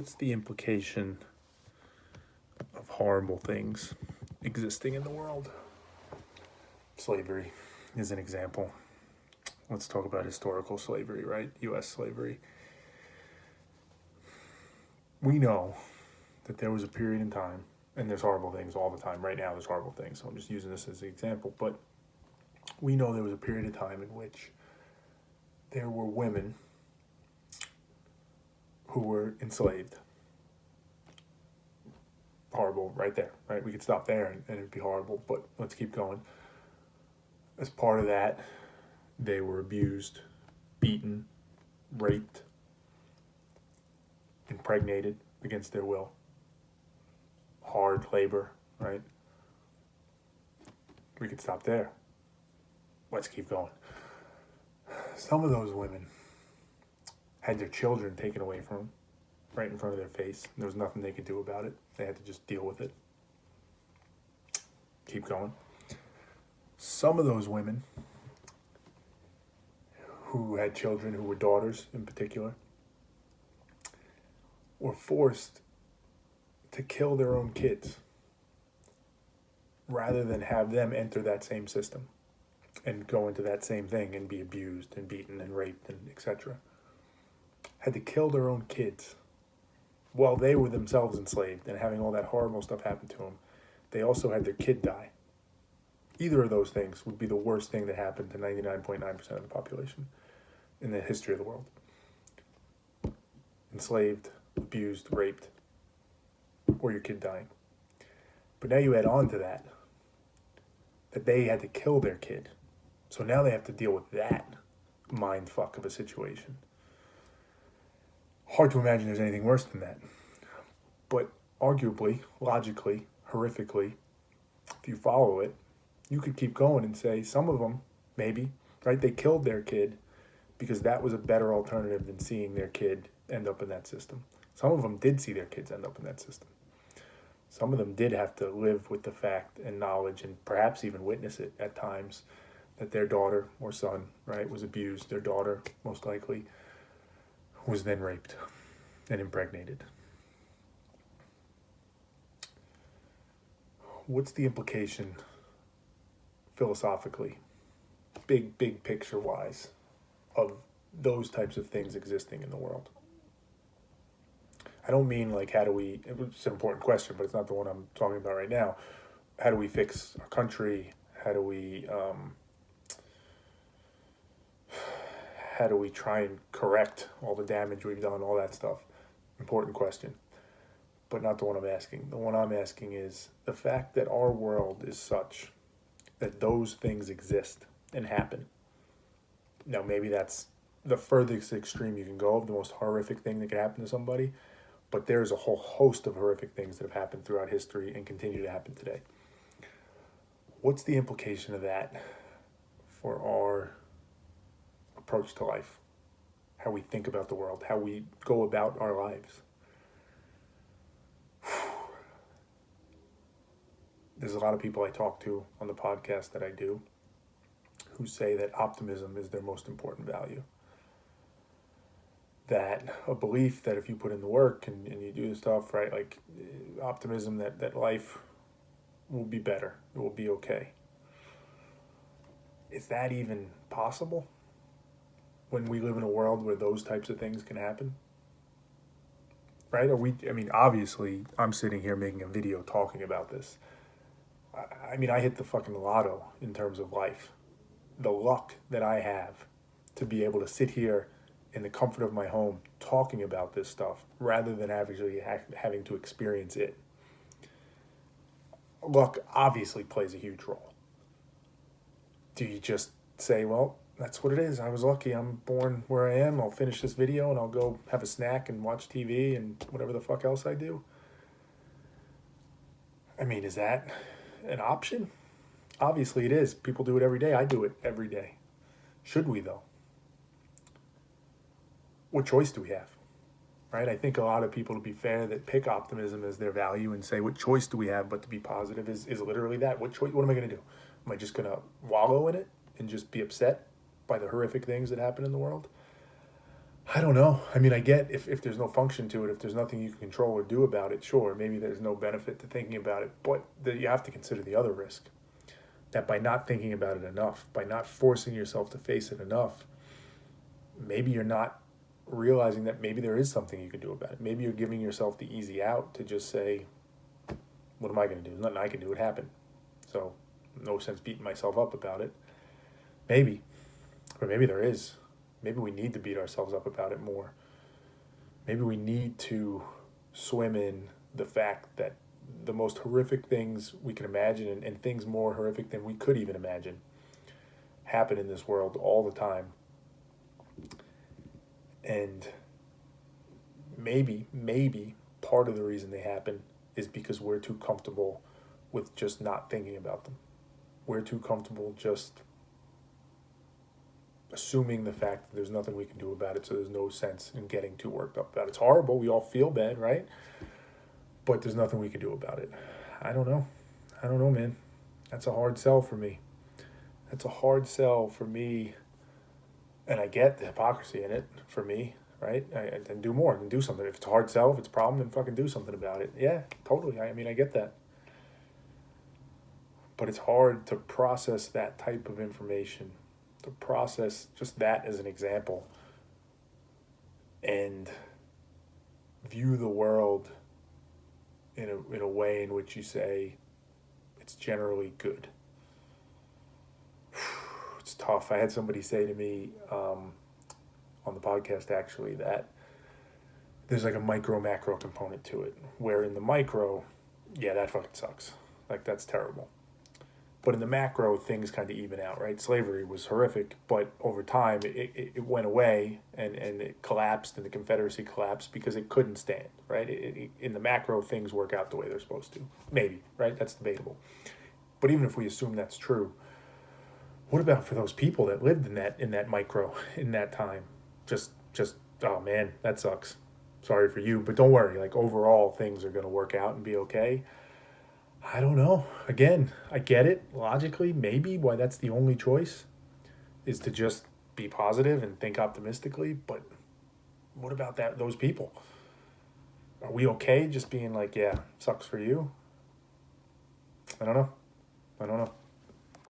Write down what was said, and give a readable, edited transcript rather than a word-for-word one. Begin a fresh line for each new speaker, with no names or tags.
What's the implication of horrible things existing in the world? Slavery is an example. Let's talk about historical slavery, right? U.S. slavery. We know that there was a period in time, and there's horrible things all the time. Right now, there's horrible things. So I'm just using this as an example. But we know there was a period of time in which there were women who were enslaved. Horrible right there, right? We could stop there and it'd be horrible, but let's keep going. As part of that, they were abused, beaten, raped, impregnated against their will. Hard labor, right? We could stop there. Let's keep going. Some of those women had their children taken away from them, right in front of their face. There was nothing they could do about it. They had to just deal with it. Keep going. Some of those women who had children, who were daughters in particular, were forced to kill their own kids rather than have them enter that same system and go into that same thing and be abused and beaten and raped and etc. Had to kill their own kids while they were themselves enslaved and having all that horrible stuff happen to them. They also had their kid die. Either of those things would be the worst thing that happened to 99.9% of the population in the history of the world. Enslaved, abused, raped, or your kid dying. But now you add on to that they had to kill their kid. So now they have to deal with that mind fuck of a situation. Hard to imagine there's anything worse than that. But arguably, logically, horrifically, if you follow it, you could keep going and say some of them, maybe, right? They killed their kid because that was a better alternative than seeing their kid end up in that system. Some of them did see their kids end up in that system. Some of them did have to live with the fact and knowledge and perhaps even witness it at times that their daughter or son, right, was abused. Their daughter, most likely, was then raped and impregnated. What's the implication philosophically, big picture wise, of those types of things existing in the world? I don't mean like it's an important question, but it's not the one I'm talking about right now. How do we fix our country? How do we try and correct all the damage we've done, all that stuff? Important question, but not the one I'm asking. The one I'm asking is the fact that our world is such that those things exist and happen. Now, maybe that's the furthest extreme you can go of the most horrific thing that could happen to somebody, but there's a whole host of horrific things that have happened throughout history and continue to happen today. What's the implication of that for our approach to life? How we think about the world, how we go about our lives? There's a lot of people I talk to on the podcast that I do who say that optimism is their most important value. That a belief that if you put in the work and you do the stuff, right, like optimism that life will be better, it will be okay. Is that even possible when we live in a world where those types of things can happen? Right? Obviously, I'm sitting here making a video talking about this. I hit the fucking lotto in terms of life. The luck that I have to be able to sit here in the comfort of my home talking about this stuff rather than actually having to experience it. Luck obviously plays a huge role. Do you just say, well, that's what it is. I was lucky. I'm born where I am. I'll finish this video and I'll go have a snack and watch TV and whatever the fuck else I do? Is that an option? Obviously it is. People do it every day. I do it every day. Should we, though? What choice do we have? Right? I think a lot of people, to be fair, that pick optimism as their value and say, what choice do we have but to be positive is literally that. What choice? What am I going to do? Am I just going to wallow in it and just be upset by the horrific things that happen in the world? I don't know. I mean, I get if there's no function to it, if there's nothing you can control or do about it, sure, maybe there's no benefit to thinking about it. But you have to consider the other risk, that by not thinking about it enough, by not forcing yourself to face it enough, maybe you're not realizing that maybe there is something you can do about it. Maybe you're giving yourself the easy out to just say, what am I going to do? There's nothing I can do. It happened. So no sense beating myself up about it. Maybe. Or maybe there is. Maybe we need to beat ourselves up about it more. Maybe we need to swim in the fact that the most horrific things we can imagine, and things more horrific than we could even imagine, happen in this world all the time. And maybe part of the reason they happen is because we're too comfortable with just not thinking about them. We're too comfortable just assuming the fact that there's nothing we can do about it, so there's no sense in getting too worked up about it. It's horrible. We all feel bad, right? But there's nothing we can do about it. I don't know, man. That's a hard sell for me. That's a hard sell for me. And I get the hypocrisy in it for me, right? Then do more, then do something. If it's a hard sell, if it's a problem, then fucking do something about it. Yeah, totally. I mean, I get that. But it's hard to process that type of information, to process just that as an example, and view the world in a way in which you say it's generally good. It's tough. I had somebody say to me on the podcast, actually, that there's like a micro macro component to it, where in the micro, yeah, that fucking sucks. Like, that's terrible. But in the macro, things kind of even out, right? Slavery was horrific, but over time, it went away, and it collapsed, and the Confederacy collapsed because it couldn't stand, right? In the macro, things work out the way they're supposed to. Maybe, right? That's debatable. But even if we assume that's true, what about for those people that lived in that micro, in that time? Just oh man, that sucks. Sorry for you, but don't worry. Like, overall, things are going to work out and be okay. I don't know. Again, I get it logically, maybe why that's the only choice is to just be positive and think optimistically. But what about those people? Are we okay just being like, yeah, sucks for you? I don't know.